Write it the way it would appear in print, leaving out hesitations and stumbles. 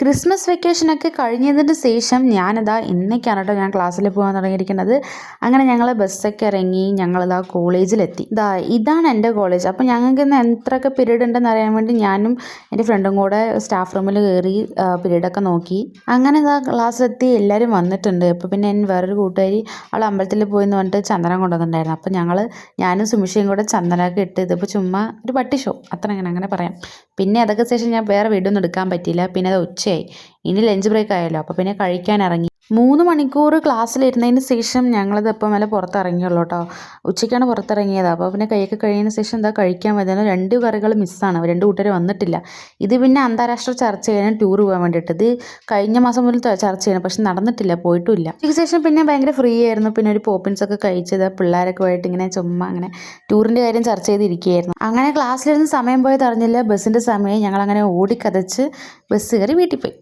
Christmas വെക്കേഷനൊക്കെ കഴിഞ്ഞതിന് ശേഷം ഞാനിതാ ഇന്നേക്കാണ് കേട്ടോ ഞാൻ ക്ലാസ്സിൽ പോകാൻ തുടങ്ങിയിരിക്കുന്നത്. അങ്ങനെ ഞങ്ങൾ ബസ്സൊക്കെ ഇറങ്ങി ഞങ്ങളിതാ കോളേജിലെത്തി. ഇതാണ് എൻ്റെ കോളേജ്. അപ്പോൾ ഞങ്ങൾക്ക് ഇന്ന് എത്രയൊക്കെ പീരീഡ് ഉണ്ടെന്ന് അറിയാൻ വേണ്ടി ഞാനും എൻ്റെ ഫ്രണ്ടും കൂടെ സ്റ്റാഫ് റൂമിൽ കയറി പീരീഡൊക്കെ നോക്കി. അങ്ങനെ ഇതാ ക്ലാസ്സിലെത്തി എല്ലാവരും വന്നിട്ടുണ്ട്. അപ്പോൾ പിന്നെ വേറൊരു കൂട്ടുകാരി അവൾ അമ്പലത്തിൽ പോയി എന്ന് പറഞ്ഞിട്ട് ചന്ദനം കൊണ്ടുവന്നിട്ടുണ്ടായിരുന്നു. അപ്പോൾ ഞാനും സുമിഷയും കൂടെ ചന്ദനമൊക്കെ ഇട്ട് ഇതിപ്പോൾ ചുമ്മാ ഒരു പട്ടി ഷോ അത്ര അങ്ങനെ പറയാം. പിന്നെ അതൊക്കെ ശേഷം ഞാൻ വേറെ വീഡിയോ ഒന്നും എടുക്കാൻ പറ്റിയില്ല. പിന്നെ അത് ഉച്ചയായി, ഇനി ലഞ്ച് ബ്രേക്ക് ആയല്ലോ. അപ്പോൾ പിന്നെ കഴിക്കാൻ ഇറങ്ങി. 3 മണിക്കൂർ ക്ലാസ്സിലിരുന്നതിന് ശേഷം ഞങ്ങളിത് ഇപ്പം മേലെ പുറത്തിറങ്ങിയുള്ളൂ കേട്ടോ. ഉച്ചയ്ക്കാണ് പുറത്തിറങ്ങിയത്. അപ്പോൾ പിന്നെ കൈയൊക്കെ കഴിയുന്നതിന് ശേഷം എന്താ കഴിക്കാൻ പറ്റുന്നത്. 2 കറികൾ മിസ്സാണ്, 2 കൂട്ടർ വന്നിട്ടില്ല. ഇത് പിന്നെ അന്താരാഷ്ട്ര ചർച്ച ചെയ്യാൻ ടൂർ പോകാൻ വേണ്ടിയിട്ട്. ഇത് കഴിഞ്ഞ മാസം മുതൽ ചർച്ച ചെയ്യണം, പക്ഷെ നടന്നിട്ടില്ല, പോയിട്ടുമില്ല. ഉച്ചയ്ക്ക് ശേഷം പിന്നെ ഭയങ്കര ഫ്രീ ആയിരുന്നു. പിന്നെ ഒരു പോപ്പിൻസൊക്കെ കഴിച്ചത് പിള്ളേരൊക്കെ ആയിട്ട് ഇങ്ങനെ ചുമ്മാ അങ്ങനെ ടൂറിൻ്റെ കാര്യം ചർച്ച ചെയ്തിരിക്കുകയായിരുന്നു. അങ്ങനെ ക്ലാസ്സിലിരുന്ന് സമയം പോയത് അറിഞ്ഞില്ല. ബസ്സിൻ്റെ സമയം ഞങ്ങളങ്ങനെ ഓടിക്കതച്ച് ബസ് കയറി വീട്ടിൽ പോയി.